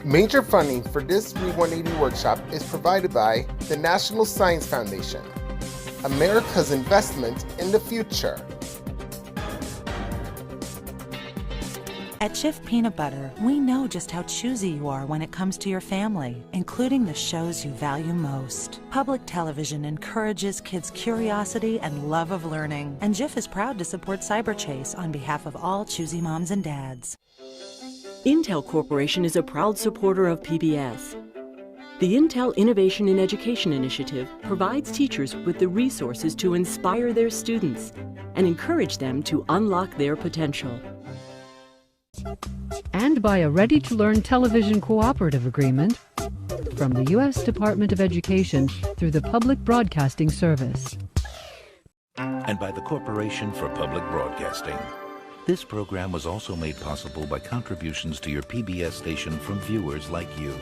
Major funding for this Read 180 workshop is provided by the National Science Foundation, America's investment in the future. At Jif Peanut Butter, we know just how choosy you are when it comes to your family, including the shows you value most. Public television encourages kids' curiosity and love of learning, and Jif is proud to support Cyberchase on behalf of all choosy moms and dads. Intel Corporation is a proud supporter of PBS. The Intel Innovation in Education Initiative provides teachers with the resources to inspire their students and encourage them to unlock their potential. And by a ready-to-learn television cooperative agreement from the U.S. Department of Education through the Public Broadcasting Service. And by the Corporation for Public Broadcasting. This program was also made possible by contributions to your PBS station from viewers like you.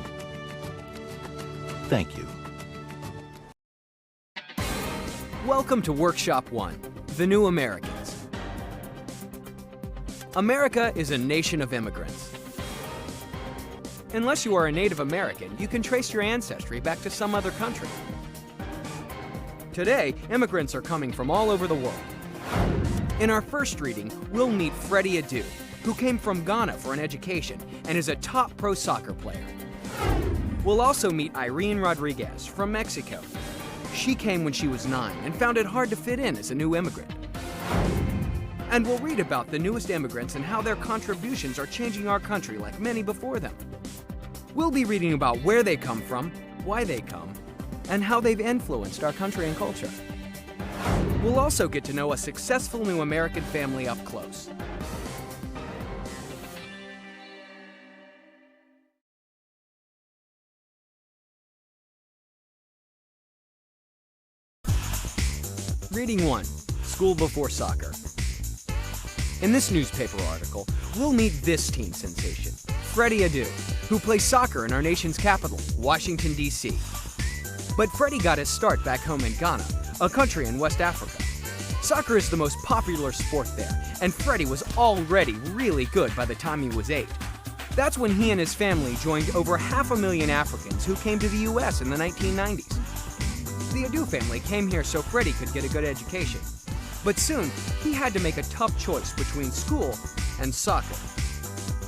Thank you. Welcome to Workshop 1, The New Americans. America is a nation of immigrants. Unless you are a Native American, you can trace your ancestry back to some other country. Today, immigrants are coming from all over the world. In our first reading, we'll meet Freddy Ado, who came from Ghana for an education and is a top pro soccer player. We'll also meet Irene Rodriguez from Mexico. She came when she was 9 and found it hard to fit in as a new immigrant. And we'll read about the newest immigrants and how their contributions are changing our country like many before them. We'll be reading about where they come from, why they come, and how they've influenced our country and culture. We'll also get to know a successful new American family up close. Reading 1, School Before Soccer. In this newspaper article, we'll meet this teen sensation, Freddy Ado, who plays soccer in our nation's capital, Washington, D.C. But Freddy got his start back home in Ghana, a country in West Africa. Soccer is the most popular sport there, and Freddy was already really good by the time he was 8. That's when he and his family joined over 500,000 Africans who came to the U.S. in the 1990s. The Ado family came here so Freddy could get a good education. But soon, he had to make a tough choice between school and soccer.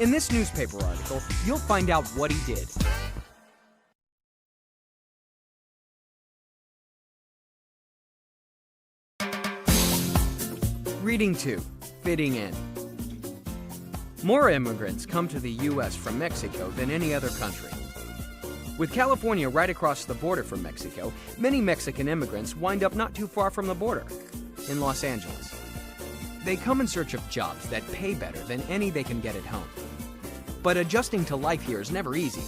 In this newspaper article, you'll find out what he did. Reading 2, Fitting In. More immigrants come to the U.S. from Mexico than any other country. With California right across the border from Mexico, many Mexican immigrants wind up not too far from the border, in Los Angeles. They come in search of jobs that pay better than any they can get at home. But adjusting to life here is never easy.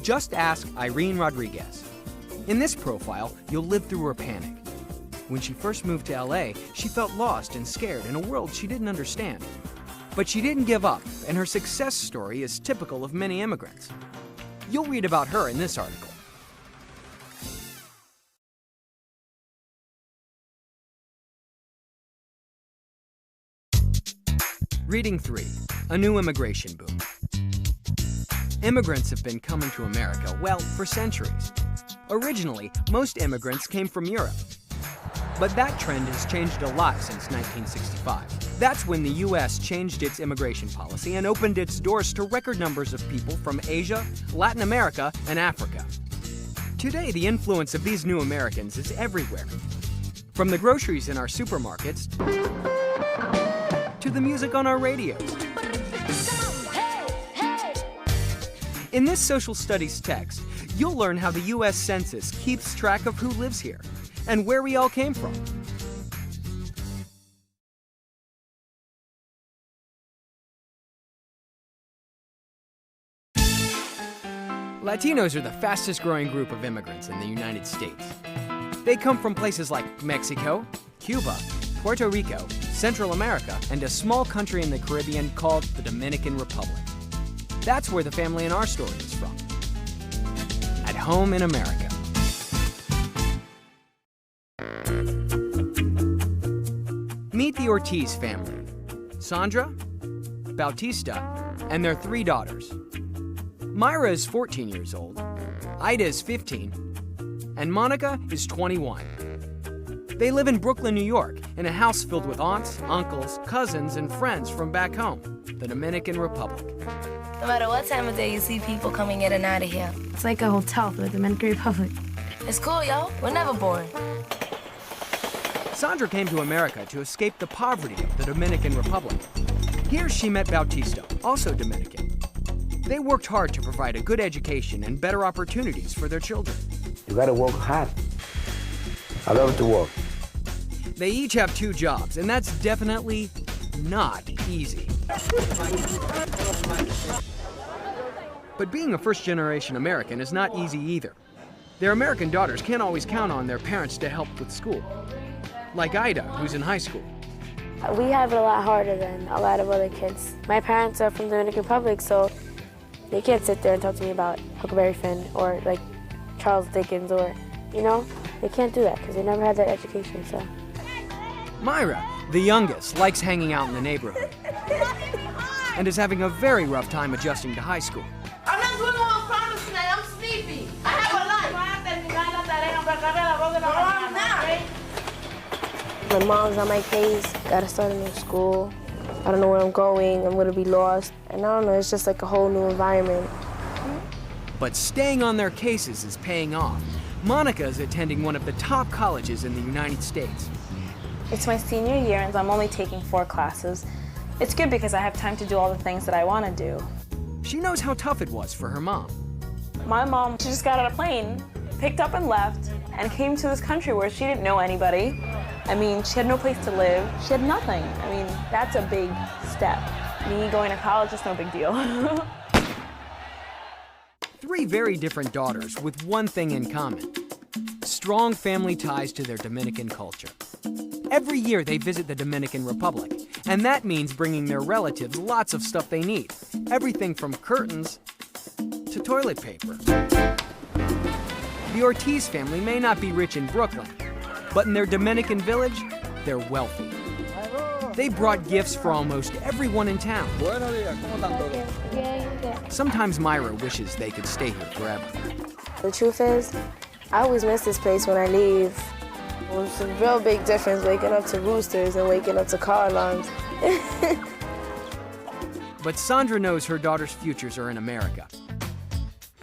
Just ask Irene Rodriguez. In this profile, you'll live through her panic. When she first moved to LA, she felt lost and scared in a world she didn't understand. But she didn't give up, and her success story is typical of many immigrants. You'll read about her in this article. Reading 3, A New Immigration Boom. Immigrants have been coming to America, well, for centuries. Originally, most immigrants came from Europe. But that trend has changed a lot since 1965. That's when the U.S. changed its immigration policy and opened its doors to record numbers of people from Asia, Latin America, and Africa. Today, the influence of these new Americans is everywhere. From the groceries in our supermarkets to the music on our radios. In this social studies text, you'll learn how the U.S. Census keeps track of who lives here and where we all came from. Latinos are the fastest growing group of immigrants in the United States. They come from places like Mexico, Cuba, Puerto Rico, Central America, and a small country in the Caribbean called the Dominican Republic. That's where the family in our story is from. At home in America. Meet the Ortiz family, Sandra, Bautista, and their 3 daughters. Myra is 14 years old, Ida is 15, and Monica is 21. They live in Brooklyn, New York, in a house filled with aunts, uncles, cousins, and friends from back home, the Dominican Republic. No matter what time of day, you see people coming in and out of here. It's like a hotel for the Dominican Republic. It's cool, yo. We're never bored. Sandra came to America to escape the poverty of the Dominican Republic. Here she met Bautista, also Dominican. They worked hard to provide a good education and better opportunities for their children. You gotta work hard. I love to work. They each have 2 jobs, and that's definitely not easy. But being a first-generation American is not easy either. Their American daughters can't always count on their parents to help with school. Like Ida, who's in high school. We have it a lot harder than a lot of other kids. My parents are from the Dominican Republic, so they can't sit there and talk to me about Huckleberry Finn or like Charles Dickens or, you know, they can't do that because they never had that education, so. Myra, the youngest, likes hanging out in the neighborhood and is having a very rough time adjusting to high school. I'm not doing all promise today. I'm sleepy. I have a life. No, I'm not. My mom's on my case, gotta start a new school. I don't know where I'm going, I'm gonna be lost. And I don't know, it's just like a whole new environment. But staying on their cases is paying off. Monica is attending one of the top colleges in the United States. It's my senior year and I'm only taking 4 classes. It's good because I have time to do all the things that I want to do. She knows how tough it was for her mom. My mom, she just got on a plane, picked up and left, and came to this country where she didn't know anybody. I mean, she had no place to live. She had nothing. I mean, that's a big step. Me going to college is no big deal. 3 very different daughters with one thing in common: strong family ties to their Dominican culture. Every year they visit the Dominican Republic, and that means bringing their relatives lots of stuff they need. Everything from curtains to toilet paper. The Ortiz family may not be rich in Brooklyn, but in their Dominican village, they're wealthy. They brought gifts for almost everyone in town. Sometimes Myra wishes they could stay here forever. The truth is, I always miss this place when I leave. It's a real big difference waking up to roosters and waking up to car alarms. But Sandra knows her daughter's futures are in America,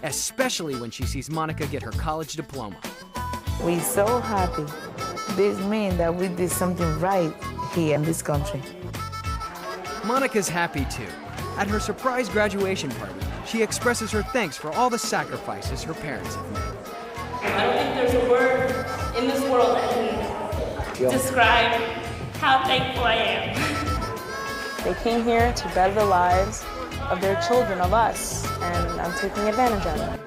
especially when she sees Monica get her college diploma. We're so happy. This means that we did something right here in this country. Monica's happy too. At her surprise graduation party, she expresses her thanks for all the sacrifices her parents have made. I don't think there's a word in this world that can describe how thankful I am. They came here to better the lives of their children, of us, and I'm taking advantage of it.